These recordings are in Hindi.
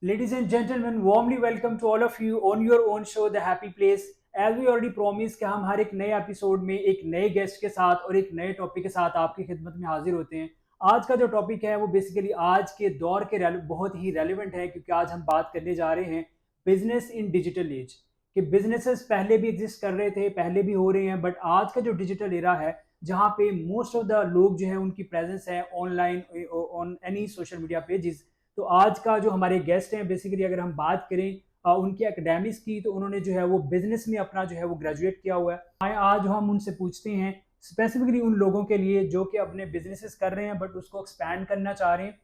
Ladies and gentlemen, warmly welcome to all of you on your own show, The Happy Place. As we already promised कि हम हर एक नए एपिसोड में एक नए गेस्ट के साथ और एक नए टॉपिक के साथ आपकी खिदमत में हाजिर होते हैं। आज का जो टॉपिक है वो बेसिकली आज के दौर के बहुत ही रेलिवेंट है, क्योंकि आज हम बात करने जा रहे हैं बिजनेस इन डिजिटल एज। कि बिजनेसेस पहले भी एग्जिस्ट कर रहे थे, पहले भी हो रहे हैं, बट आज का जो डिजिटल एरा है जहाँ पे मोस्ट ऑफ द लोग जो है उनकी प्रेजेंस है online on any social media pages. तो आज का जो हमारे गेस्ट हैं बेसिकली अगर हम बात करें उनके एकेडमिक्स की, तो उन्होंने जो है वो बिजनेस में अपना जो है वो ग्रेजुएट किया हुआ है। आज हम उनसे पूछते हैं स्पेसिफिकली उन लोगों के लिए जो कि अपने बिजनेसेस कर रहे हैं बट उसको एक्सपैंड करना चाह रहे हैं,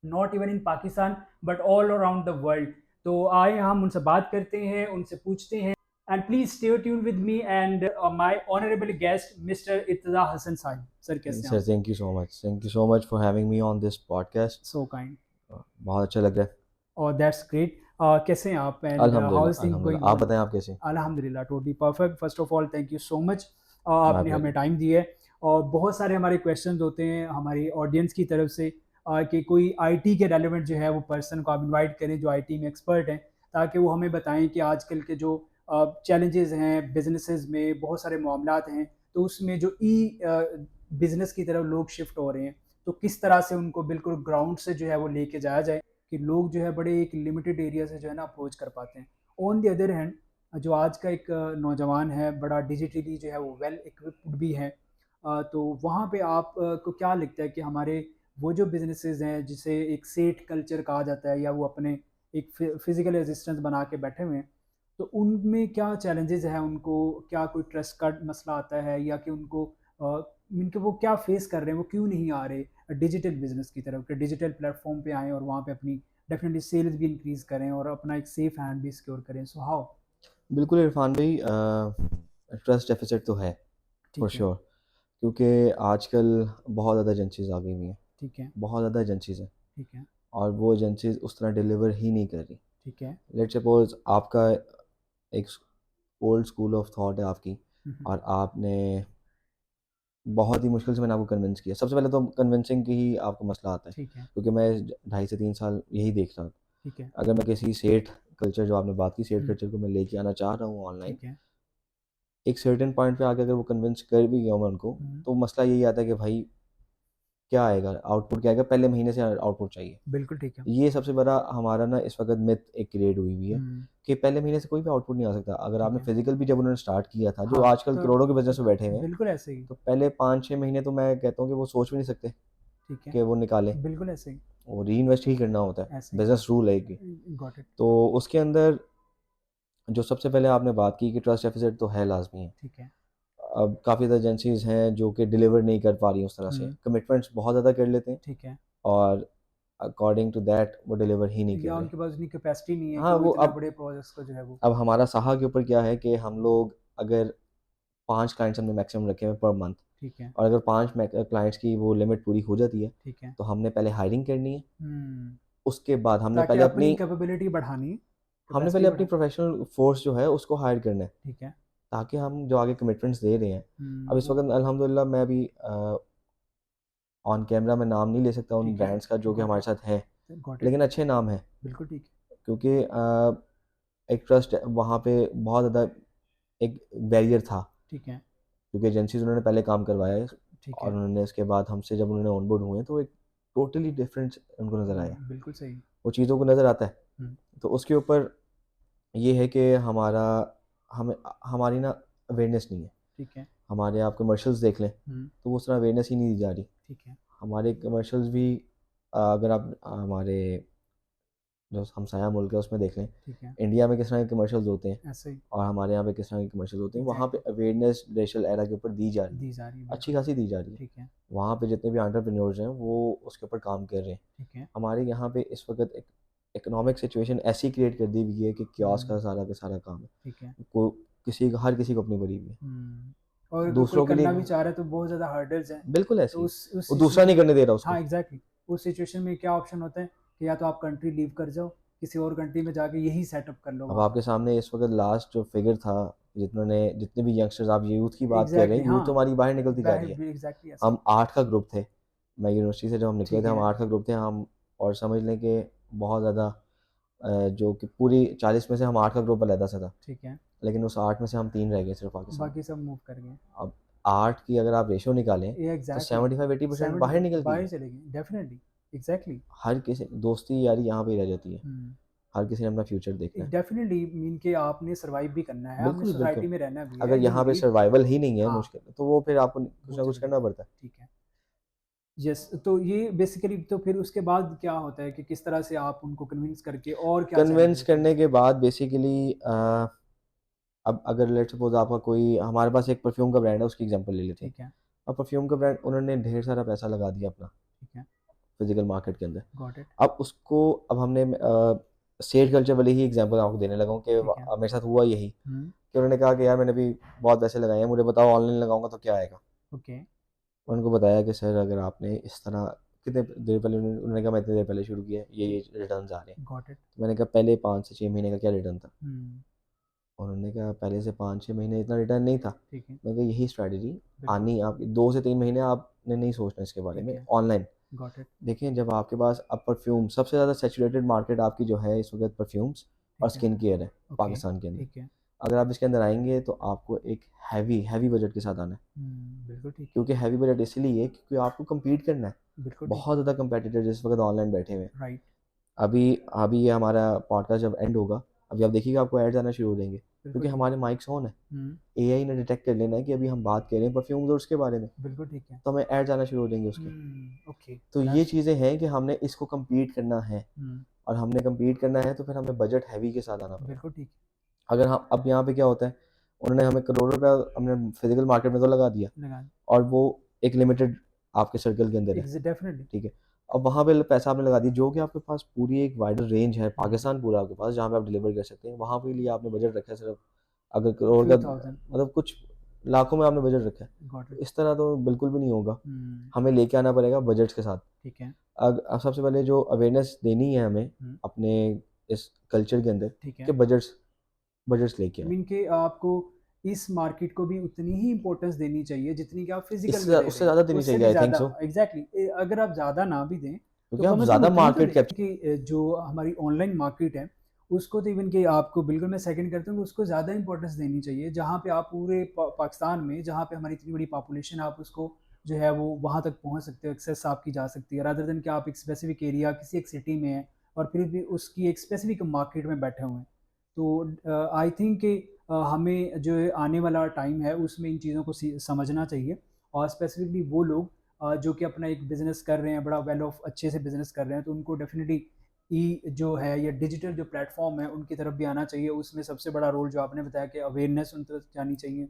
not even in Pakistan but all around the world. तो आए हम उनसे बात करते हैं, उनसे पूछते हैं। And please stay tune with me and my honourable guest mister Ittaja Hasan Sahib. Sir कैसे हैं सर आप? Thank you so much, thank you so much for having me on this podcast. So kind. बहुत अच्छा लग रहा है। और दैट्स ग्रेट। कैसे हैं आप एंड हाउ इज अल्हम्दुलिल्लाह थिंग गोइंग अल्हम्दुलिल्लाह, आप ऑन? बताएं आप कैसे हैं? अल्हम्दुलिल्लाह totally perfect. First of all thank you so much, my आपने हमें प्लेजर। टाइम दिया है। और बहुत सारे हमारे क्वेश्चंस होते हैं हमारी ऑडियंस की तरफ से कि कोई आईटी के रेलेवेंट जो है वो पर्सन को आप इनवाइट करें जो आईटी में एक्सपर्ट हैं, ताकि वो हमें बताएं कि आजकल के जो चैलेंजेस हैं बिजनेसेस में, बहुत सारे मामलात हैं, तो उसमें जो बिजनेस की तरफ लोग शिफ्ट हो रहे हैं, तो किस तरह से उनको बिल्कुल ग्राउंड से जो है वो लेके जाया जाए कि लोग जो है बड़े एक लिमिटेड एरिया से जो है ना अप्रोच कर पाते हैं। ऑन द अदर हैंड जो आज का एक नौजवान है बड़ा डिजिटली जो है वो वेल इक्विप्ड भी है। तो वहाँ पे आप को क्या लगता है कि हमारे वो जो बिजनेसेस हैं जिसे एक सेठ कल्चर कहा जाता है, या वो अपने एक फिजिकल असिस्टेंस बना के बैठे हुए हैं, तो उनमें क्या चैलेंजेस हैं? उनको क्या कोई ट्रस्ट का मसला आता है, या कि उनको इनके वो क्या फेस कर रहे हैं, वो क्यों नहीं आ रहे डिजिटल बिजनेस की तरफ कि डिजिटल प्लेटफॉर्म पे आएँ और वहाँ पे अपनी डेफिनेटली सेल्स भी इंक्रीज करें और अपना एक सेफ हैंड भी सिक्योर करें? So how? बिल्कुल इरफान भाई, ट्रस्ट डेफिसिट तो है फॉर ठीक है। श्योर। क्योंकि आजकल बहुत ज़्यादा एजेंसीज आ गई हुई हैं, ठीक है। बहुत ज़्यादा एजेंसीज हैं, ठीक है। और वो एजेंसीज उस तरह डिलीवर ही नहीं कर रही। ठीक है। लेट्स सपोज आपका एक ओल्ड स्कूल ऑफ थॉट है आपकी, हम्म। और आपने बहुत ही मुश्किल से मैंने आपको कन्विंस किया। सबसे पहले तो कन्विंसिंग की ही आपको मसला आता है, ठीक है। क्योंकि मैं 2.5 से 3 साल यही देख रहा था। ठीक है। अगर मैं किसी सेठ कल्चर, जो आपने बात की, सेठ हम्म। कल्चर को मैं लेके आना चाह रहा हूँ ऑनलाइन, ठीक है। एक सर्टेन पॉइंट पे आके अगर वो कन्विंस कर भी गया मैं उनको, हम्म। तो मसला यही आता है कि भाई क्या आएगा, आउटपुट क्या आएगा, पहले महीने से आउटपुट चाहिए। बिल्कुल ठीक है। ये सबसे बड़ा हमारा ना इस वक्त मिथ एक क्रिएट हुई हुई है हम्म। कि पहले महीने से कोई भी आउटपुट नहीं आ सकता। अगर ठीक आपने है। फिजिकल भी जब उन्होंने स्टार्ट किया था, जो हाँ। आजकल तो करोड़ों के बिजनेस में बैठे हुए हैं, बिल्कुल ऐसे ही। तो पहले 5-6 महीने तो मैं कहता हूँ कि वो सोच भी नहीं सकते ठीक है। कि वो निकालें। बिल्कुल ऐसे ही। वो री इन्वेस्ट ही करना होता है, ऐसे बिजनेस रूल है कि। He got it. तो उसके अंदर जो सबसे पहले आपने बात की कि ट्रस्ट डेफिसिट तो है, लाजमी है। ठीक है। अब काफ़ी ज़्यादा एजेंसीज हैं जो कि डिलीवर नहीं कर पा रही उस तरह से, हम्म। कमिटमेंट्स बहुत ज़्यादा कर लेते हैं, ठीक है। और अकॉर्डिंग टू दैट वो डिलीवर ही नहीं कर या रहे। उनके पास उतनी कैपेसिटी नहीं है कि हाँ, वो वो इतना अब बड़े प्रोजेक्ट्स को जो है वो। अब हमारा साहा के ऊपर क्या है कि हम लोग अगर 5 क्लाइंट्स हमने मैक्सिमम रखे हुए पर मंथ, ठीक है। और अगर 5 क्लाइंट्स की वो लिमिट पूरी हो जाती है, ठीक है। तो हमने पहले हायरिंग करनी है। हम्म। उसके बाद ताकि अपनी कैपेबिलिटी बढ़ानी है, हमने कैपेसिटी पहले अपनी बढ़ानी। प्रोफेशनल फोर्स जो है उसको हायर करना है, ठीक है। ताकि हम जो आगे कमिटमेंट्स दे रहे हैं। अब इस वो। वक्त अल्हम्दुलिल्लाह मैं अभी ऑन कैमरा मैं नाम नहीं ले सकता उन ठीक है। ब्रांड्स का जो कि गॉट हमारे इट। साथ हैं, गॉट इट। लेकिन अच्छे नाम हैं। बिल्कुल ठीक क्योंकि एक ट्रस्ट वहाँ पे बहुत ज़्यादा एक बैरियर था, है। ठीक है। क्योंकि एजेंसीज उन्होंने पहले काम करवाया है, ठीक और है। उन्होंने इसके बाद हमसे जब उन्होंने ऑनबोर्ड हुए तो एक टोटली डिफरेंट उनको नज़र आया। बिल्कुल सही। वो चीज़ों को नज़र आता है। हम्म। तो उसके ऊपर ये है कि हमें हमारी ना अवेयरनेस नहीं है। ठीक है। हमारे आप कमर्शियल्स देख लें, हम्म। तो वो उस तरह अवेयरनेस ही नहीं दी जा रही। ठीक है। हमारे कमर्शियल्स भी अगर आप हमारे जो हमसाया मुल्क है उसमें देख लें, ठीक है। इंडिया में किस तरह के कमर्शियल्स होते हैं, ऐसे ही। और हमारे यहाँ पे किस तरह के कमर्शियल होते हैं, वहाँ पे एग्जैक्टली। अवेयरनेस रेशियल एरा के ऊपर दी जा रही है, दी जा रही है अच्छी बिल्कुल। खासी दी जा रही है। ठीक है। वहाँ पे जितने भी एंटरप्रेन्योर्स हैं वो उसके ऊपर काम कर रहे हैं। ठीक है। हमारे यहाँ पे इस वक्त एक इकोनॉमिक सिचुएशन ऐसी क्रिएट कर दी हुई है कि क्यास का सारा काम है। ठीक है। को किसी को, हर किसी को अपनी बनी हुई है, और अगर कोई दूसरों के लिए करना भी चाह रहा है तो बहुत ज़्यादा हर्डल्स हैं। बिल्कुल तो ऐसी है। उस वो दूसरा नहीं करने दे रहा हाँ उसको। एग्जैक्टली। उस सिचुएशन में क्या ऑप्शन होता है कि या तो आप कंट्री लीव कर जाओ, किसी और कंट्री में जाके यही सेटअप कर लो अब वहाँ आपके सामने इस वक्त लास्ट जो फिगर था, जितने भी यंगस्टर्स, आप यूथ की पे। बात कर रहे एग्जैक्टली हैं, यूथ तो हाँ। हमारी बाहर निकलती जा रही है। एग्जैक्टली ऐसे ही। हम 8 का ग्रुप थे, मैं यूनिवर्सिटी से जब हम निकले ठीक थे हम है। 8 का ग्रुप थे हम, और समझ लें कि बहुत ज़्यादा जो कि पूरी 40 में से हम 8 का ग्रुप अलहदा से था, ठीक है, लेकिन उस 8 में से हम 3 रह गए सिर्फ पाकिस्तान। बाकी सब मूव कर गए। अब 8 की अगर आप रेशियो निकालें ये तो एग्ज़ैक्टली 75-80% बाहर 75 निकल गई बाहर है। चले गए, डेफ़िनिटली, एग्ज़ैक्टली। हर किसी दोस्ती यारी यहाँ पे ही रह जाती है। हुँ, हर किसी ने अपना फ्यूचर देखना है। डेफ़िनिटली मीन के आपने सर्वाइव भी करना है, हमने बिल्कुल, बिल्कुल। सोसाइटी में रहना भी अगर है, यू यहाँ पे नीड। सर्वाइवल ही नहीं है हाँ, मुश्किल, तो वो फिर आपको कुछ वो ना कुछ ज़रूरी करना है, पड़ता है। ठीक है। यस, तो ये बेसिकली तो फिर उसके बाद क्या होता है कि किस तरह से आप उनको कन्विंस करके और क्या कन्विंस चैलेंजेस फेस करने के करते हैं? बाद बेसिकली अब अगर लेट्स सपोज़ आपका कोई हमारे पास एक परफ्यूम का ब्रांड है, उसकी एग्ज़ाम्पल ले लेते हैं। ठीक है, अब परफ्यूम का ब्रांड उन्होंने ढेर सारा पैसा लगा दिया अपना ठीक है, फिज़िकल मार्केट के अंदर। गॉट इट, अब उसको अब हमने स्टेट कल्चर वाली ही एग्ज़ाम्पल आपको देने लगा हूँ कि ठीक है। मेरे साथ हुआ यही हुँ, कि उन्होंने कहा कि यार मैंने भी बहुत पैसे लगाए हैं, मुझे बताओ ऑनलाइन लगाऊँगा तो क्या आएगा? ओके, उनको बताया कि सर अगर आपने इस तरह कितने देर पहले उन्होंने कहा मैं इतनी देर पहले शुरू किया है, ठीक, ये रिटर्न्स आ रहे हैं। Got it. तो मैंने कहा पहले 5 से 6 महीने का क्या रिटर्न था? हुँ, उन्होंने कहा पहले से 5-6 महीने इतना रिटर्न नहीं था। ठीक है, मैंने कहा यही स्ट्रैटेजी बिल्कुल, आनी आपकी 2 से 3 महीने आपने नहीं सोचना इसके बारे ठीक में है, ऑनलाइन। गॉट इट, देखिए जब आपके पास अब परफ्यूम सबसे ज़्यादा सैचुरेटेड मार्केट आपकी जो है इस वक़्त परफ्यूम्स और ठीक है, स्किन केयर है ओके, पाकिस्तान के अंदर। ठीक है। अगर आप इसके अंदर आएँगे तो आपको एक हैवी बजट के साथ आना है। बिल्कुल ठीक है, क्योंकि हैवी बजट इसलिए है क्योंकि आपको कम्पीट करना है। बिल्कुल ठीक बहुत है, ज़्यादा कम्पेटिटर इस वक़्त ऑनलाइन बैठे हुए हैं। राइट, अभी अभी ये हमारा पॉडकास्ट जब एंड होगा, अभी आप देखिएगा आपको ऐड्स आना शुरू हो जाएँगे बिल्कुल क्योंकि ठीक है। हमारे माइक्स ऑन है। हुँ, एआई ने डिटेक्ट कर लेना है कि अभी हम बात कर रहे हैं परफ्यूम्स और उसके बारे में, बिल्कुल ठीक है। तो हमें ऐड्स आना शुरू हो जाएँगे उसके। ओके, तो ये दैट्स चीज़ें हैं कि हमने इसको कम्पीट करना है हुँ, और हमने कम्पीट करना है तो फिर हमें बजट हैवी के साथ आना पड़ेगा। बिल्कुल ठीक अगर हम अब यहाँ पे क्या होता है, उन्होंने हमें करोड़ों रुपया हमने फिज़िकल मार्केट में तो लगा दिया है, लगा और वो एक लिमिटेड आपके सर्कल के अंदर है, डेफ़िनिटली। ठीक है? अब वहाँ पे पैसा आपने लगा दिया, जो कि आपके पास पूरी एक वाइडर रेंज है, हुँ, पाकिस्तान पूरा आपके पास जहाँ पे आप डिलीवर कर सकते हैं, वहाँ पे लिए आपने बजट रखा है सिर्फ अगर करोड़ फ्यू का थाउज़ेंड, मतलब कुछ लाखों में आपने बजट रखा है। गॉट तो इट। इस तरह तो बिल्कुल भी नहीं होगा। हुँ, हमें लेके आना पड़ेगा बजट्स के साथ। ठीक है। अब सबसे पहले जो अवेयरनेस देनी है हमें हुँ, अपने इस कल्चर के अंदर ठीक कि है। बजट्स बजट्स लेके आएँ। मीन के आपको इस मार्केट को भी उतनी ही इम्पोर्टेंस देनी चाहिए जितनी कि आप फिज़िकल में इससे दे रहे उससे हैं। ज़्यादा देनी उससे चाहिए भी आई थिंक ज़्यादा सो एग्ज़ैक्टली अगर आप ज़्यादा ना भी दें, तो क्योंकि आप कम से कम ज़्यादा उतनी तो मार्केट दें कैप्चर कि जो हमारी ऑनलाइन मार्केट है, उसको तो इवन कि आपको बिल्कुल मैं सेकंड करता हूँ कि उसको ज़्यादा इम्पोर्टेंस देनी चाहिए। जहाँ पे आप पूरे पाकिस्तान में जहाँ पे हमारी इतनी बड़ी पॉपुलेशन है, आप उसको जो है वो वहाँ तक पहुँच सकते हो, एक्सेस आपकी जा सकती है, रादर देन कि आप एक स्पेसिफ़िक एरिया किसी एक सिटी में हैं और फिर भी उसकी एक स्पेसिफ़िक मार्केट में बैठे हुए हैं। तो आई थिंक कि हमें जो है आने वाला टाइम है उसमें इन चीज़ों को समझना चाहिए और स्पेसिफिकली वो लोग जो कि अपना एक बिज़नेस कर रहे हैं बड़ा वेल ऑफ अच्छे से बिज़नेस कर रहे हैं तो उनको डेफिनेटली ई जो है या डिजिटल जो प्लेटफॉर्म है उनकी तरफ भी आना चाहिए उसमें सबसे बड़ा रोल जो आपने बताया कि अवेयरनेस उन तक जानी चाहिए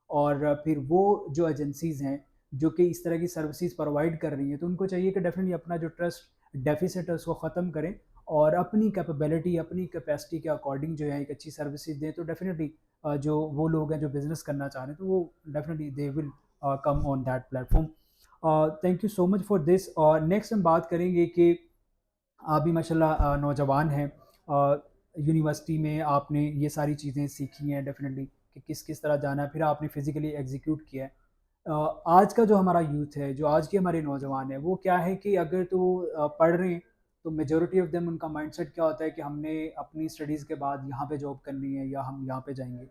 और फिर वो जो एजेंसीज़ हैं जो कि इस तरह की सर्विसेज प्रोवाइड कर रही हैं तो उनको चाहिए कि डेफिनेटली अपना जो ट्रस्ट डेफिसिट है उसको ख़त्म करें और अपनी कैपेबिलिटी अपनी कैपेसिटी के अकॉर्डिंग जो है एक अच्छी सर्विसेज दें तो डेफिनेटली जो वो लोग हैं जो बिज़नेस करना चाह रहे हैं तो वो definitely they will come on that platform. Thank you so much for this और नेक्स्ट हम बात करेंगे कि आप भी माशाल्लाह नौजवान हैं यूनिवर्सिटी में आपने ये सारी चीज़ें सीखी हैं डेफिनेटली कि किस किस तरह जाना है फिर आपने फिज़िकली एग्जीक्यूट किया है। आज का जो हमारा यूथ है जो आज के हमारे नौजवान हैं वो क्या है कि अगर तो पढ़ रहे हैं तो मेजोरिटी ऑफ देम उनका माइंडसेट क्या होता है कि हमने अपनी स्टडीज़ के बाद यहाँ पे जॉब करनी है या हम यहाँ पे जाएंगे।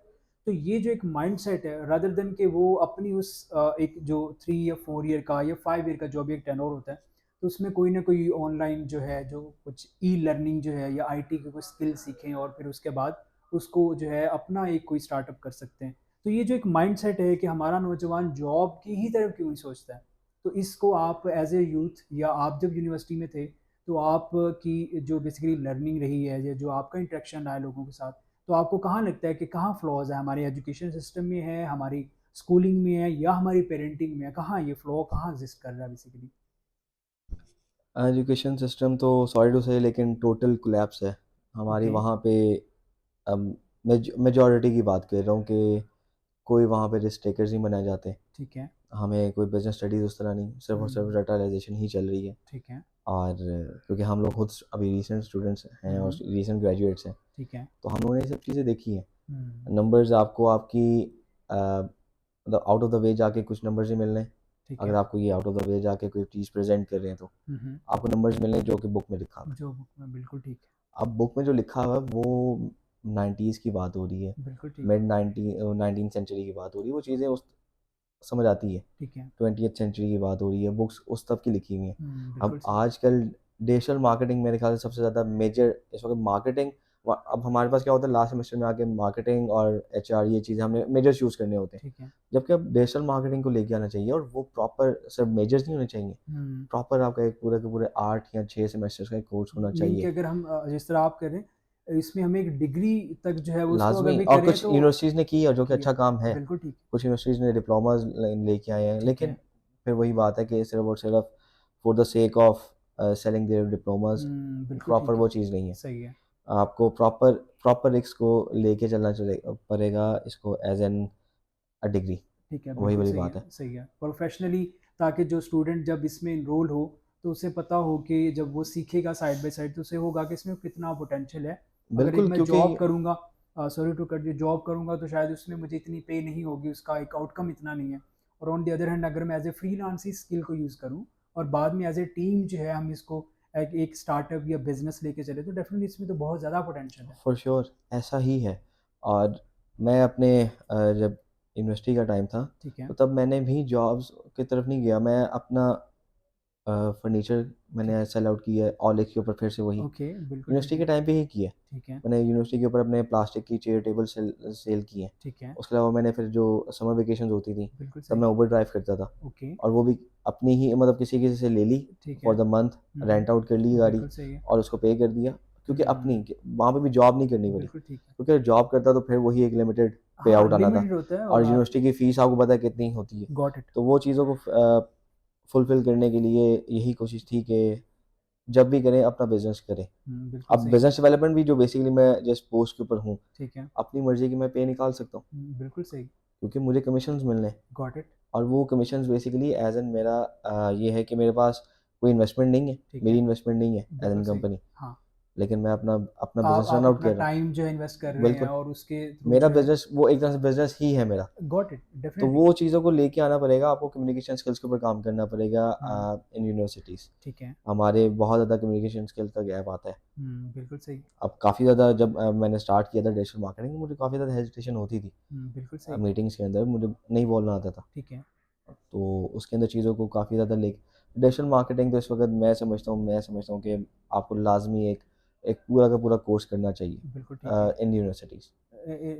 तो ये जो एक माइंडसेट है रादर देन कि वो अपनी उस एक जो 3 या 4 ईयर का या 5 ईयर का जो भी एक टेन्योर होता है तो उसमें कोई ना कोई ऑनलाइन जो है जो कुछ ई लर्निंग जो है या आईटी की कोई स्किल सीखें और फिर उसके बाद उसको जो है अपना एक कोई स्टार्टअप कर सकते हैं। तो ये जो एक माइंडसेट है कि हमारा नौजवान जॉब की ही तरफ क्यों नहीं सोचता है, तो इसको आप एज ए यूथ या आप जब यूनिवर्सिटी में थे तो आपकी जो बेसिकली लर्निंग रही है या जो आपका इंटरेक्शन रहा है लोगों के साथ, तो आपको कहाँ लगता है कि कहाँ फ्लॉज है हमारे एजुकेशन सिस्टम में है, हमारी स्कूलिंग में है या हमारी पेरेंटिंग में है, कहाँ ये फ्लॉ कहाँ एग्जिस्ट कर रहा है बेसिकली? एजुकेशन सिस्टम तो सॉरी टू से लेकिन टोटल कोलैप्स है। हमारी ओके, वहाँ पे मेजॉरिटी की बात कर रहा हूँ कि कोई वहाँ पे रिस्क टेकर्स नहीं बनाए जाते। ठीक है। हमें कोई बिज़नेस स्टडीज़ उस तरह नहीं, सिर्फ़ और सिर्फ़ हम्म, डाटालाइज़ेशन ही चल रही है। ठीक है। और क्योंकि हम लोग खुद अभी रीसेंट स्टूडेंट्स हैं और हम्म, रीसेंट ग्रेजुएट्स हैं, ठीक है। तो हम लोगों ने ये सब चीज़ें देखी हैं। हम्म, नंबर्स आपको आपकी मतलब आउट ऑफ द वे जाके कुछ नंबर्स ही मिल रहे हैं। ठीक अगर है। आपको ये आउट ऑफ द वे जाके कोई चीज़ प्रेज़ेंट कर रहे हैं तो हम्म, आपको नंबर्स मिल रहे हैं जो कि बुक में लिखा हुआ है। जो बुक में बिल्कुल ठीक है। अब बुक में जो लिखा हुआ है वो 90s की बात हो रही है, बिल्कुल ठीक। मिड 19 सेंचुरी की बात हो रही है, वो चीज़ें उस समझ आती है। ठीक है। 20th सेंचुरी की बात हो रही है, बुक्स उस तब की लिखी हुई हैं। बिल्कुल अब सही। आजकल डिजिटल मार्केटिंग मेरे ख्याल से सबसे ज़्यादा मेजर इस वक़्त मार्केटिंग अब हमारे पास क्या होता है लास्ट सेमेस्टर में आके मार्केटिंग और एचआर ये चीज़ें हमने मेजर चूज़ करने होते हैं। ठीक है। जबकि अब डिजिटल मार्केटिंग को लेके आना चाहिए और वो प्रॉपर सिर्फ मेजर्स नहीं होने चाहिए। हुँ। प्रॉपर आपका एक पूरे के पूरे 8 या 6 सेमेस्टर्स का एक कोर्स होना मीन कि चाहिए। अगर हम जिस तरह आप कर रहे हैं, इसमें हमें एक डिग्री तक जो है वो उसको अगर लाज़मी भी और करें कुछ तो यूनिवर्सिटीज़ ने की है जो कि किया। अच्छा काम है। बिल्कुल ठीक। कुछ यूनिवर्सिटीज़ ने डिप्लोमाज़ लेके आए हैं, ठीक लेकिन है। फिर वही बात है कि सिर्फ़ और सिर्फ़ for the sake of selling their diplomas बिल्कुल प्रॉपर ठीक है। वो चीज़ नहीं है। सही है। आपको प्रॉपर प्रॉपर इसको लेके चलना पड़ेगा इसको एज़ एन अ डिग्री, ठीक है, वही बिल्कुल वाली सही बात है, है। सही है। प्रोफ़ेशनली, ताकि जो स्टूडेंट जब इसमें एनरोल हो, तो उसे पता हो कि जब वो सीखेगा साइड बाय साइड तो उसे होगा कि इसमें कितना पोटेंशियल है। अगर एक बिल्कुल, मैं क्योंकि जॉब करूँगा, sorry to cut you, job करूँगा तो शायद उसमें मुझे इतनी पे नहीं होगी, उसका एक आउटकम इतना नहीं है। और ऑन द अदर हैंड अगर मैं एज़ ए फ्रीलांस इस स्किल को यूज़ करूँ और बाद में एज़ ए टीम जो है हम इसको एक एक स्टार्टअप या बिज़नेस लेके चले, तो डेफ़िनिटली इसमें तो बहुत ज़्यादा पोटेंशियल है। फॉर श्योर ऐसा ही है। और मैं अपने जब यूनिवर्सिटी का टाइम था, ठीक है। तो तब मैंने भी जॉब्स की तरफ नहीं गया। मैं अपना फर्नीचर ठीक मैंने है। सेल आउट किया है ऑलेक्स के ऊपर फिर से वही। ओके, बिल्कुल ठीक यूनिवर्सिटी के है। टाइम पे ही किया है। ठीक है। मैंने यूनिवर्सिटी के ऊपर अपने प्लास्टिक की चेयर टेबल सेल की हैं। ठीक है। उसके अलावा मैंने फिर जो समर वेकेशंस होती थी, बिल्कुल तब सही। मैं उबर ड्राइव करता था ओके। और वो भी अपनी ही मतलब किसी से ले ली ठीक है। For the month, rent out कर ली गाड़ी बिल्कुल सही है। और उसको पे कर दिया क्योंकि अपनी हुँ, वहाँ पे भी जॉब नहीं करनी पड़ी। बिल्कुल ठीक है। क्योंकि जॉब करता तो फिर वही एक लिमिटेड पे हाँ, आउट आना था लिमिटेड होता है और और आप यूनिवर्सिटी की फ़ीस आपको पता है कितनी होती है। Got it. तो वो चीज़ों को फुलफ़िल करने के लिए यही कोशिश थी कि जब भी करें अपना बिज़नेस करें। बिल्कुल अब सही। बिज़नेस डेवलपमेंट भी जो बेसिकली मैं जिस पोस्ट के ऊपर हूँ, ठीक है। अपनी मर्ज़ी की मैं पे निकाल सकता हूँ बिल्कुल सही। क्योंकि मुझे कमीशंस मिलने हैं गॉट इट। और वो कमीशंस बेसिकली एज़ एन मेरा ये है कि मेरे पास कोई इन्वेस्टमेंट नहीं है, ठीक मेरी है। इन्वेस्टमेंट नहीं है एज़ बिल्कुल एन सही। कंपनी, हाँ, लेकिन मैं अपना अपना बिज़नेस आप रन आउट अपना कर रहा टाइम जो है इन्वेस्ट कर हूँ। रहे हैं बिल्कुल, और उसके थ्रू मेरा जो है बिज़नेस वो एक तरह से बिज़नेस ही है मेरा। गॉट इट, तो डेफिनिटली। वो चीज़ों को लेके आना पड़ेगा, आपको कम्युनिकेशन स्किल्स के ऊपर काम करना पड़ेगा हुँ, इन यूनिवर्सिटीज़। ठीक है। हमारे बहुत ज़्यादा कम्युनिकेशन स्किल्स का गैप आता है। बिल्कुल सही। अब काफ़ी ज़्यादा जब मैंने स्टार्ट किया था डिजिटल मार्केटिंग, मुझे काफ़ी ज़्यादा हेजिटेशन होती थी। बिल्कुल सही। मीटिंग्स के अंदर मुझे नहीं बोलना आता था। ठीक है। तो उसके अंदर चीज़ों को काफ़ी ज़्यादा डिजिटल मार्केटिंग तो इस वक़्त मैं समझता हूँ कि आपको लाज़मी एक एक पूरा का पूरा कोर्स करना चाहिए बिल्कुल ठीक है। इन यूनिवर्सिटीज़।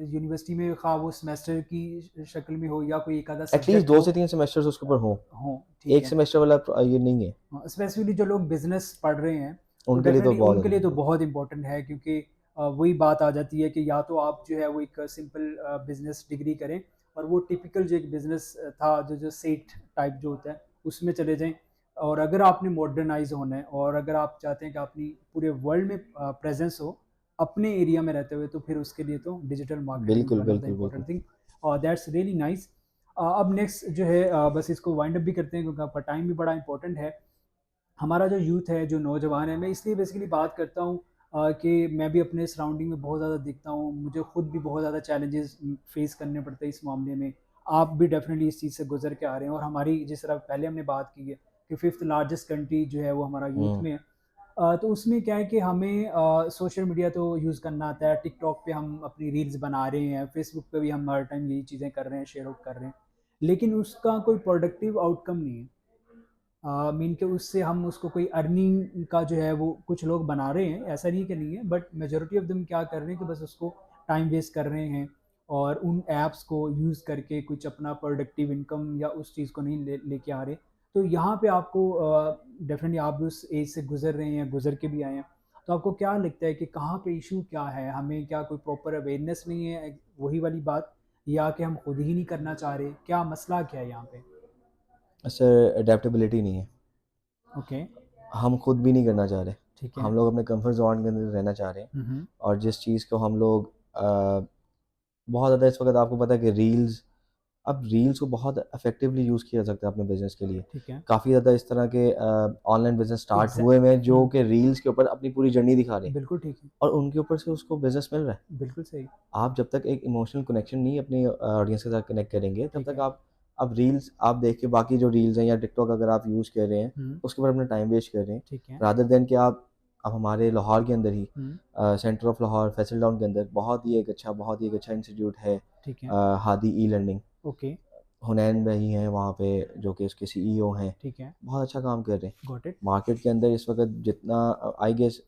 यूनिवर्सिटी में ख़्वाह वो सेमेस्टर की शक्ल में हो या कोई एक आधा एटलीस्ट सब्जेक्ट 2 हो से 3 सेमेस्टर्स उसके ऊपर हों। हो, ठीक 1 है। सेमेस्टर वाला ये नहीं है, हाँ, स्पेसिफिकली जो लोग बिज़नेस पढ़ रहे हैं, तो उनके लिए तो डेफ़िनेटली बहुत उनके ज़्यादा लिए तो बहुत इम्पोर्टेंट है, क्योंकि वही बात आ जाती है कि या तो आप जो है वो एक सिंपल बिज़नेस डिग्री करें और वो टिपिकल जो एक बिज़नेस था, जो सेठ टाइप जो होता है, उसमें चले जाएँ। और अगर आपने मॉडर्नाइज़ होना है और अगर आप चाहते हैं कि अपनी पूरे वर्ल्ड में प्रेज़ेंस हो, अपने एरिया में रहते हुए, तो फिर उसके लिए तो डिजिटल मार्केटिंग इज़ बिल्कुल, वन ऑफ द बिल्कुल, बिल्कुल। Important thing. That's really nice. अब नेक्स्ट जो है, बस इसको वाइंड अप भी करते हैं क्योंकि आपका टाइम भी बड़ा इम्पोर्टेंट है। हमारा जो यूथ है, जो नौजवान है, मैं इसलिए बेसिकली बात करता हूँ कि मैं भी अपने सराउंडिंग में बहुत ज़्यादा दिखता हूँ, मुझे खुद भी बहुत ज़्यादा चैलेंजेस फेस करने पड़ते हैं इस मामले में। आप भी डेफ़िनेटली इस चीज़ से गुज़र के आ रहे हैं और हमारी जिस तरह पहले हमने बात की है कि 5th लार्जेस्ट कंट्री जो है वो हमारा यूथ हुँ, में है। तो उसमें क्या है कि हमें सोशल मीडिया तो यूज़ करना आता है, टिकटॉक पे हम अपनी रील्स बना रहे हैं, फेसबुक पे भी हम हर टाइम यही चीज़ें कर रहे हैं, शेयर आउट कर रहे हैं। लेकिन उसका कोई प्रोडक्टिव आउटकम नहीं है। मीन के उससे हम उसको कोई अर्निंग का जो है वो कुछ लोग बना रहे हैं, ऐसा नहीं कि नहीं है, बट मेजॉरिटी ऑफ देम क्या कर रहे हैं कि बस उसको टाइम वेस्ट कर रहे हैं और उन ऐप्स को यूज़ करके कुछ अपना प्रोडक्टिव इनकम या उस चीज़ को नहीं लेके आ रहे। तो यहाँ पे आपको डेफिनेटली आप भी उस एज से गुजर रहे हैं, गुजर के भी आए हैं, तो आपको क्या लगता है कि कहाँ पे इशू क्या है? हमें क्या कोई प्रॉपर अवेयरनेस नहीं है, वही वाली बात, या कि हम खुद ही नहीं करना चाह रहे? क्या मसला क्या है यहाँ पे? सर एडैप्टेबिलिटी नहीं है। ओके। हम खुद भी नहीं करना चाह रहे। ठीक है। हम लोग अपने कंफर्ट ज़ोन के अंदर रहना चाह रहे हैं हम्म। और जिस चीज़ को हम लोग बहुत ज़्यादा इस वक़्त आपको पता है कि रील्स को बहुत इफ़ेक्टिवली यूज़ किया जा सकता है अपने बिज़नेस के लिए। ठीक है। काफ़ी ज़्यादा इस तरह के ऑनलाइन बिज़नेस स्टार्ट हुए हुए हैं जो हुँ, कि रील्स के ऊपर अपनी पूरी जर्नी दिखा रहे हैं बिल्कुल ठीक है, और उनके ऊपर से उसको बिज़नेस मिल रहा है। बिल्कुल सही, आप जब तक एक इमोशनल कनेक्शन नहीं अपनी ऑडियंस के साथ कनेक्ट करेंगे, तब ठीक तक है। आप रील्स आप देख के बाकी जो रील्स हैं या टिकटॉक अगर आप यूज़ कर रहे हैं, हुँ, उसके ऊपर अपना टाइम वेस्ट कर रहे हैं, ठीक है। रादर देन कि आप अब हमारे लाहौर के अंदर ही हम्म, centre of Lahore Faisal town के अंदर बहुत ही एक अच्छा इंस्टीट्यूट है, ठीक है। Hadi e learning. ओके। हुनैन भाई हैं वहाँ पे, जो कि उसके सीईओ हैं, ठीक है। बहुत अच्छा काम कर रहे हैं। Got it. मार्केट के अंदर इस वक्त जितना I guess,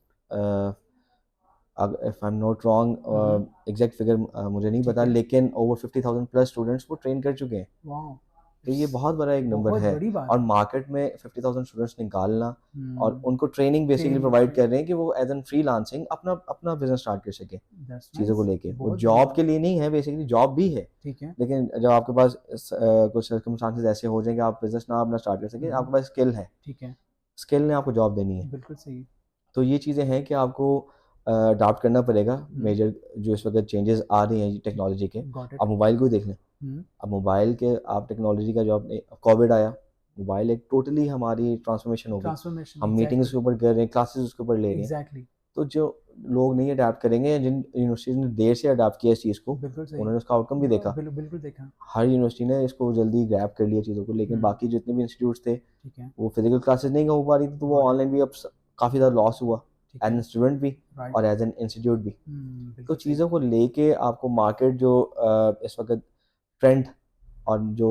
if I am not hmm. Wrong, exact figure मुझे नहीं ठीक पता, है। लेकिन ओवर 50,000 प्लस स्टूडेंट्स वो ट्रेन कर चुके हैं। वाह। तो ये इट्स बहुत बड़ा एक नंबर बहुत है। बड़ी और बात है। मार्केट में 50,000 स्टूडेंट्स निकालना, और हम्म। उनको ट्रेनिंग बेसिकली ट्रेन प्रोवाइड करके। कर रहे हैं कि वो एज एन फ्रीलांसिंग अपना अपना बिजनेस स्टार्ट कर सके, दैट्स चीज़ों को नाइस, लेके। वो बहुत बड़ी जॉब के बात है। लिए नहीं है, बेसिकली जॉब भी है, ठीक है। लेकिन जब आपके पास कुछ सर्कमस्टांसेस ऐसे हो जाएं कि आप बिजनेस ना अपना स्टार्ट कर सकें, हम्म। आपके पास स्किल है, ठीक है। स्किल ने आपको जॉब देनी है। बिल्कुल सही। तो ये चीज़ें हैं कि आपको अडॉप्ट करना पड़ेगा हम्म। मेजर जो इस वक्त चेंजेस आ रही हैं ठीक। टेक्नोलॉजी के। Got it. आप मोबाइल को ही देख लें। हम्म। अब मोबाइल के आप टेक्नोलॉजी का जो आपने कोविड आया, मोबाइल एक टोटली हमारी ट्रांसफॉर्मेशन हो गई। ट्रांसफॉर्मेशन, हम मीटिंग्स एग्जैक्टली। के ऊपर कर रहे हैं, क्लासेस उसके ऊपर ले रहे हैं। एग्जैक्टली। तो जो लोग नहीं अडाप्ट करेंगे, जिन यूनिवर्सिटीज़ ने देर से अडाप्ट किया इस चीज़ को, बिल्कुल सही। उन्होंने उसका आउटकम भी देखा। बिल्कुल देखा। हर यूनिवर्सिटी ने इसको जल्दी ग्रैब कर लिया चीज़ों को, लेकिन हम्म। बाकी जितने भी इंस्टीट्यूट्स थे, ठीक है। वो फिजिकल क्लासेस नहीं हो पा रही थी, तो वो गॉट इट। ऑनलाइन भी अब काफ़ी ज़्यादा लॉस हुआ, ठीक एज एन है। स्टूडेंट भी राइट। और एज एन इंस्टीट्यूट भी। तो बिल्कुल सही। चीज़ों को लेके आपको मार्केट जो इस वक्त ट्रेंड, और जो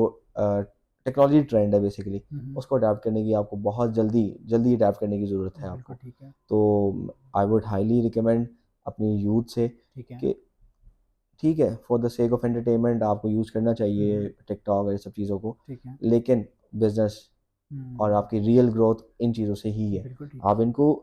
टेक्नोलॉजी ट्रेंड है बेसिकली, हम्म। उसको अडाप्ट करने की आपको बहुत जल्दी जल्दी अडाप्ट करने की ज़रूरत है बिल्कुल आपको। ठीक है। तो आई वुड हाईली रिकमेंड अपनी यूथ से ठीक है। कि ठीक है, for the sake of entertainment आपको यूज़ करना चाहिए हम्म। टिकटॉक और ये सब चीज़ों को, ठीक है। लेकिन बिजनेस और हम्म। आपकी रियल ग्रोथ इन चीज़ों से ही है। बिल्कुल ठीक आप है। इनको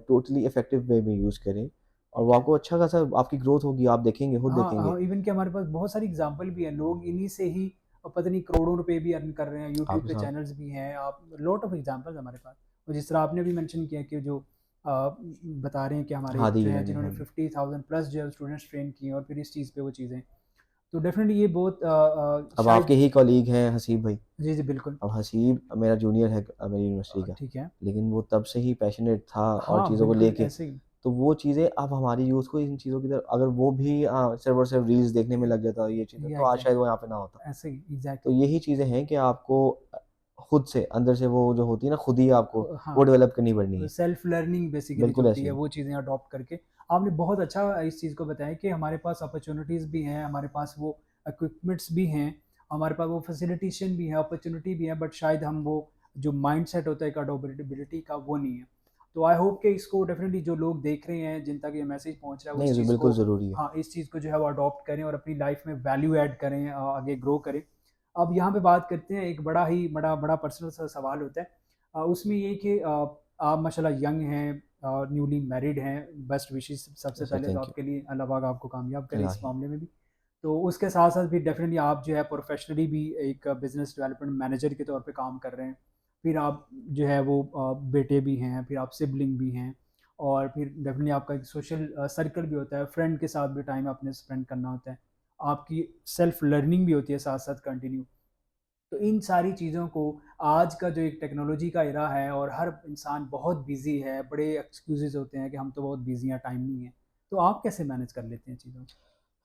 टोटली इफेक्टिव वे में यूज़ करें, और वो ठीक है। आपको अच्छा खासा आपकी ग्रोथ होगी, आप देखेंगे, खुद हाँ देखेंगे। हाँ, इवन कि हमारे पास बहुत सारी एग्जांपल भी है, लोग इन्हीं से ही पता नहीं करोड़ों रुपए भी अर्न कर रहे हैं, यूट्यूब आपके पे साथ चैनल्स भी हैं, आप लॉट ऑफ एग्जांपल्स हमारे पास। और जिस तरह आपने भी मेंशन किया कि जो बता रहे हैं कि हमारे हादी जो है लर्निंग, जिन्होंने हाँ जी। 50,000 प्लस जो है स्टूडेंट्स ट्रेन किए और फिर इस चीज़ पे वो चीज़ें, तो डेफिनेटली ये बहुत अब आपके शायद। ही कॉलीग हैं हसीब भाई। जी जी बिल्कुल। अब हसीब मेरा जूनियर है मेरी यूनिवर्सिटी का, ठीक है। लेकिन वो तब से ही पैशनेट था और हाँ चीज़ों को बिल्कुल लेके। ऐसे ही। तो वो चीज़ें अब हमारी यूथ को इन चीज़ों की तरफ, अगर वो भी सिर्फ और सिर्फ रील्स देखने में लग जाता ये चीज़ें, या तो आज शायद एग्जैक्टली। वो यहाँ पे ना होता। ऐसे ही तो एग्जैक्टली। यही चीज़ें हैं कि आपको खुद से अंदर से वो जो होती है ना, खुद ही आपको वो हाँ, डेवलप करनी पड़नी है। सेल्फ लर्निंग बेसिकली जो बिल्कुल होती ऐसे है ही। वो चीज़ें अडॉप्ट करके। आपने बहुत अच्छा इस चीज़ को बताया कि हमारे पास अपॉर्चुनिटीज़ भी हैं, हमारे पास वो इक्विपमेंट्स भी हैं, हमारे पास वो फैसिलिटेशन भी है, अपॉर्चुनिटी भी है, बट शायद हम वो जो माइंड सेट होता है एक अडोप्टेबिलिटी का वो नहीं है। तो आई होप कि इसको डेफिनेटली जो लोग देख रहे हैं, जिन तक ये मैसेज पहुंच रहा है, वो नहीं, इस जो चीज़ को, बिल्कुल ज़रूरी है। हाँ इस चीज़ को जो है वो अडॉप्ट करें और अपनी लाइफ में वैल्यू ऐड करें, आगे ग्रो करें। अब यहाँ पे बात करते हैं, एक बड़ा ही बड़ा बड़ा पर्सनल सा सवाल होता है, उसमें ये कि आप माशाल्लाह यंग हैं, न्यूली मैरिड हैं, बेस्ट विशेस सबसे अच्छा, पहले तो थैंक यू। आपके लिए, अल्लाह पाक आपको कामयाब करे इस इलाही। मामले में भी। तो उसके साथ साथ भी डेफिनेटली आप जो है प्रोफेशनली भी एक बिजनेस डेवलपमेंट मैनेजर के तौर पे काम कर रहे हैं, फिर आप जो है वो बेटे भी हैं, फिर आप सिबलिंग भी हैं, और फिर डेफिनेटली आपका एक सोशल सर्कल भी होता है, फ्रेंड के साथ भी टाइम आपने स्पेंड करना होता है, आपकी सेल्फ लर्निंग भी होती है साथ साथ कंटिन्यू। तो इन सारी चीज़ों को, आज का जो एक टेक्नोलॉजी का एरा है और हर इंसान बहुत बिजी है, बड़े एक्सक्यूजेस होते हैं कि हम तो बहुत बिजी हैं, टाइम नहीं है, तो आप कैसे मैनेज कर लेते हैं चीज़ों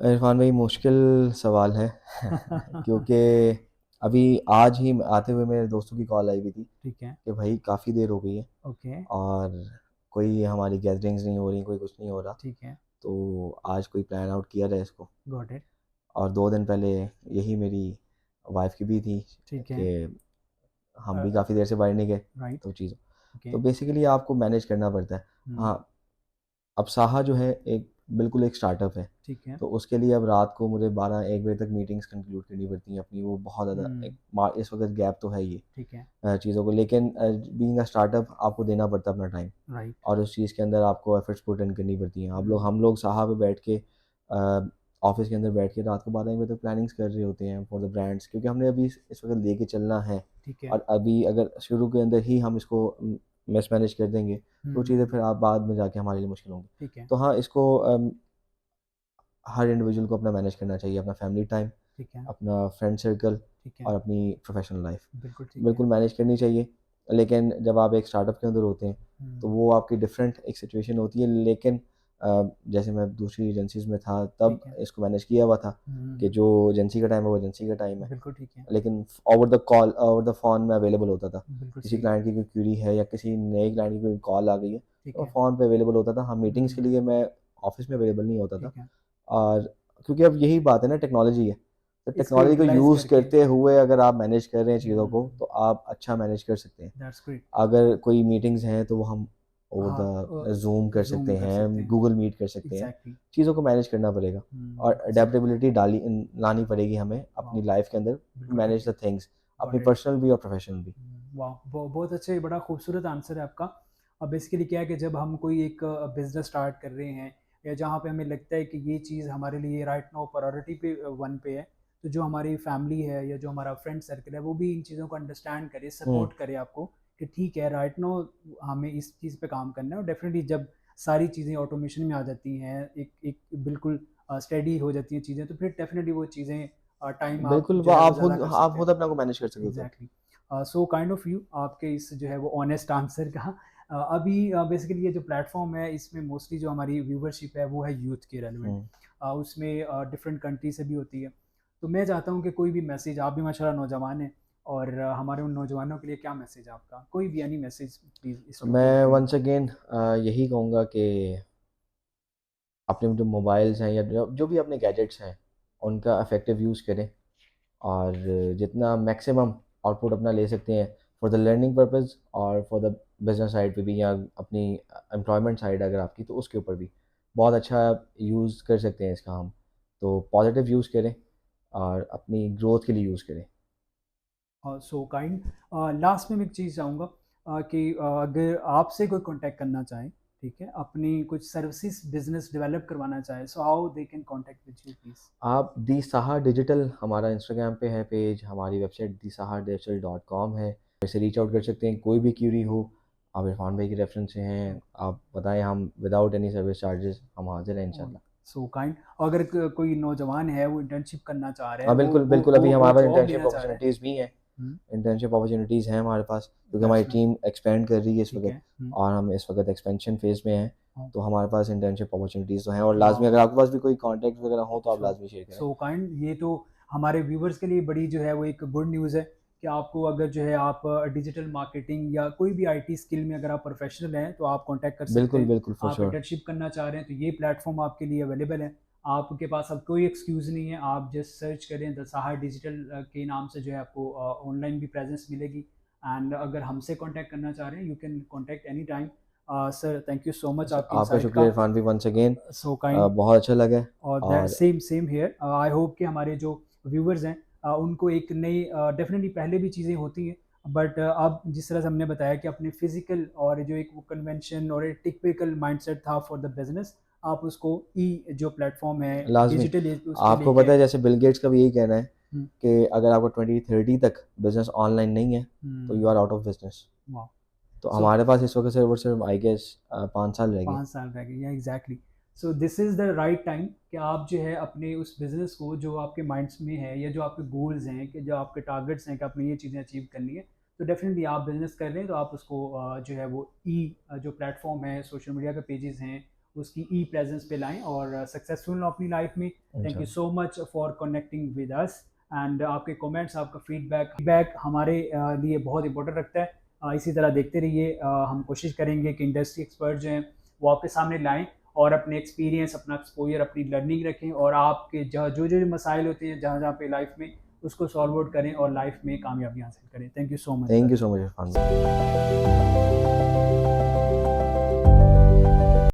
इरफान भाई, मुश्किल सवाल है को? क्योंकि अभी आज ही आते हुए मेरे दोस्तों की कॉल आई हुई थी ठीक है। कि भाई काफ़ी देर हो गई है, ओके। और कोई हमारी गैदरिंग्स नहीं हो रही, कोई कुछ नहीं हो रहा। ठीक है। तो आज कोई प्लान आउट किया जाए इसको। Got it. और 2 दिन पहले यही मेरी वाइफ की भी थी ठीक है। कि हम भी काफ़ी देर से बाहर नहीं गए। राइट। तो चीज़, ओके। तो बेसिकली आपको मैनेज करना पड़ता है। हम्म। हाँ, अब साहा जो है एक बिल्कुल एक स्टार्टअप है। ठीक है। तो उसके लिए अब रात को मुझे 12-1 बजे तक मीटिंग्स कंक्लूड करनी पड़ती हैं अपनी, वो बहुत ज़्यादा एक हम्म। इस वक्त गैप तो है ही ठीक है। चीज़ों को, लेकिन बीइंग अ स्टार्टअप आपको देना पड़ता है अपना टाइम, राइट। और उस चीज़ के अंदर आपको एफर्ट्स पुट इन करनी पड़ती हैं। हम्म। हम लोग साहा पे बैठ के ऑफिस के अंदर बैठ के रात को 12-1 बजे तक प्लानिंग्स कर रहे होते हैं फॉर द ब्रांड्स, क्योंकि हमने अभी इस वक्त लेके चलना है। ठीक है। और अभी अगर शुरू के अंदर ही हम इसको मिसमैनेज कर देंगे, तो चीज़ें हम्म। फिर आप बाद में जाके हमारे लिए मुश्किल होंगी। ठीक है। तो हाँ, इसको हर इंडिविजुअल को अपना मैनेज करना चाहिए, अपना फैमिली टाइम, ठीक है। अपना फ्रेंड सर्कल, ठीक है। और अपनी प्रोफेशनल लाइफ बिल्कुल ठीक है। बिल्कुल मैनेज करनी चाहिए। लेकिन जब आप एक स्टार्टअप के अंदर होते हैं, तो हम्म। वो आपकी डिफरेंट एक सिचुएशन होती है, लेकिन जैसे मैं दूसरी एजेंसीज में था तब ठीक है। इसको मैनेज किया हुआ था कि हम्म। जो एजेंसी का टाइम है वो एजेंसी का टाइम है। बिल्कुल ठीक है। लेकिन ओवर द फ़ोन में अवेलेबल होता था। बिल्कुल किसी सही। क्लाइंट की कोई क्यूरी है या किसी नए क्लाइंट की कोई कॉल आ गई है, ठीक तो है। फ़ोन पे अवेलेबल होता था। हाँ, मीटिंग्स के हुँ, लिए मैं ऑफ़िस में अवेलेबल नहीं होता था। ठीक है। और क्योंकि अब यही बात है ना, टेक्नोलॉजी है। तो इसको टेक्नोलॉजी को यूटिलाइज़ यूज़ करके करते हुए अगर आप मैनेज कर रहे हैं चीज़ों को, हुँ, तो आप अच्छा मैनेज कर सकते हैं। That's great. अगर कोई मीटिंग्स हैं तो वो हम ओवर हाँ, द ज़ूम कर सकते ज़ूम कर सकते हैं, हैं। गूगल मीट कर सकते हैं। एग्ज़ैक्टली। चीज़ों को मैनेज करना पड़ेगा और सो अडैप्टेबिलिटी लानी पड़ेगी हमें अपनी वाओ! लाइफ़ के अंदर, टू बिल्कुल ठीक मैनेज है। द थिंग्स, अपनी गॉट इट। पर्सनल भी और प्रोफ़ेशनल भी। वाह! बहुत अच्छे, बड़ा खूबसूरत आंसर है आपका। बेसिकली क्या है कि जब हम कोई एक बिज़नेस स्टार्ट कर रहे हैं या जहाँ पे हमें लगता है कि ये चीज़ हमारे लिए राइट नाउ प्रायोरिटी पे 1 पे है, तो जो हमारी फैमिली है या जो हमारा फ्रेंड सर्कल है, वो भी इन चीज़ों को अंडरस्टैंड करे, हुँ, सपोर्ट करे आपको कि ठीक है, राइट नाउ हमें इस चीज़ पे काम करना है और डेफ़िनिटली जब सारी चीज़ें ऑटोमेशन में आ जाती हैं, एक एक बिल्कुल स्टेडी हो जाती हैं चीज़ें, तो फिर डेफ़िनिटली वो चीज़ें टाइम आप बिल्कुल, वो जो है वो ज़्यादा कर आप सकते हैं। खुद अपने आप को मैनेज कर सकते हो तब। Exactly. So kind of you आपके इस जो है वो ऑनेस्ट आंसर का अभी बेसिकली ये जो प्लेटफॉर्म है इसमें मोस्टली जो हमारी व्यूवरशिप है वो है यूथ के रेलिवेंट। हुँ। उसमें डिफरेंट कंट्री से भी होती है। तो मैं चाहता हूँ कि कोई भी मैसेज, आप भी माशाल्लाह नौजवान हैं और हमारे उन नौजवानों के लिए क्या मैसेज है आपका, कोई भी एनी मैसेज प्लीज़ इस टॉपिक मैं पे। वन्स अगेन यही कहूँगा कि अपने जो मोबाइल्स हैं या जो भी अपने गैजेट्स हैं, उनका इफ़ेक्टिव यूज़ करें और जितना मैक्सिमम आउटपुट अपना ले सकते हैं फॉर द लर्निंग पर्पज़ और फॉर द बिज़नेस साइड पे भी, या अपनी एम्प्लॉयमेंट साइड अगर आपकी, तो उसके ऊपर भी बहुत अच्छा यूज़ कर सकते हैं इसका हम। तो पॉज़िटिव यूज़ करें और अपनी ग्रोथ के लिए यूज़ करें। So kind. लास्ट में मैं एक चीज़ चाहूँगा कि अगर आपसे कोई कांटेक्ट करना चाहे, ठीक है, अपनी कुछ सर्विसेज बिजनेस डेवलप करवाना चाहे, so how they can contact with you please. आप दी साहा डिजिटल, हमारा इंस्टाग्राम पे है पेज, हमारी वेबसाइट disahaadigital.com है। वैसे रीच आउट कर सकते हैं, कोई भी क्यूरी हो। आप इरफान भाई के रेफरेंस से हैं, आप बताएं, हम विदाउट एनी सर्विस चार्जेस हम हाजिर हैं इंशाल्लाह। So kind. अगर कोई नौजवान है वो इंटर्नशिप करना चाह रहा है, हाँ, वो बिल्कुल, वो बिल्कुल, वो अभी वो हमारे पास जॉब इंटर्नशिप लेना चाह रहा है। अपॉर्चुनिटीज़ भी हैं। इंटर्नशिप अपॉर्चुनिटीज़ हैं हमारे पास, क्योंकि हमारी दैट्स नाइस। टीम एक्सपेंड कर रही है इस ठीक वक़्त है। और हम इस वक़्त एक्सपेंशन फ़ेज़ में हैं। तो हमारे पास इंटर्नशिप अपॉर्चुनिटीज़ तो हैं और लाज़मी, वाओ। अगर आपके पास भी कोई कॉन्टैक्ट वगैरह हो तो आप सो लाज़मी शेयर करें। So kind. ये तो हमारे व्यूवर्स के लिए बड़ी जो है वो एक गुड न्यूज़ है कि आपको अगर जो है आप डिजिटल मार्केटिंग या कोई भी आईटी स्किल में अगर आप प्रोफेशनल हैं तो आप कांटेक्ट कर सकते बिल्कुल, हैं। बिल्कुल, फ़ॉर आप श्योर। इंटर्नशिप करना चाह रहे हैं तो ये प्लेटफॉर्म आपके लिए अवेलेबल है। आपके पास अब कोई एक्सक्यूज़ नहीं है, आप जस्ट सर्च करें द सहार डिजिटल के नाम से जो है आपको ऑनलाइन भी प्रेजेंस मिलेगी। एंड अगर हमसे कांटेक्ट करना चाह रहे हैं you can contact any time. Sir thank you so much अच्छा, आपके आपका इंसाइट शुक्रिया का। इरफान भाई, वंस अगेन सो काइंड। बहुत अच्छा लगा। और दैट और same same here. I hope कि हमारे जो व्यूवर्स हैं उनको एक नई डेफिनेटली पहले भी चीज़ें होती हैं बट अब जिस तरह से हमने बताया कि अपने फिजिकल और जो एक वो कन्वेंशन और एक टिपिकल माइंडसेट था फॉर द बिजनेस, आप उसको ई जो प्लेटफॉर्म है लाज़मी, डिजिटल एज पे उस पे आपको लेके पता आए। है जैसे बिल गेट्स का भी यही कहना है हम्म, कि अगर आपको 2030 तक बिज़नेस ऑनलाइन नहीं है, तो you hmm, are out of business. वाह। तो सो हमारे पास इस वक़्त सिर्फ़ और सिर्फ़ आई गेस 5 साल रह गए। 5 साल रह गए या exactly. So this is the right time कि आप जो है अपने उस बिज़नेस को जो आपके माइंड्स में है या जो आपके गोल्स हैं कि जो आपके टारगेट्स हैं कि आपने ये चीज़ें अचीव करनी है, तो डेफिनेटली आप बिज़नेस कर रहे हैं तो आप उसको जो है वो जो प्लेटफॉर्म है, सोशल मीडिया के पेजेस हैं, उसकी ई प्रेजेंस पे लाएं और सक्सेसफुल अपनी लाइफ में। थैंक यू इंशाल्लाह। सो much for connecting with us and आपके कमेंट्स, आपका फीडबैक हमारे लिए बहुत इंपॉर्टेंट रखता है। इसी तरह देखते रहिए। हम कोशिश करेंगे कि इंडस्ट्री एक्सपर्ट जो हैं वो आपके सामने लाएं और अपने एक्सपीरियंस, अपना एक्सपोजर, अपनी लर्निंग रखें और आपके जो जो मसाइल होते हैं जहाँ जहाँ पे लाइफ में, उसको सॉल्व आउट करें और लाइफ में कामयाबी हासिल करें। Thank you so much thank sir. You so much Irfan भाई।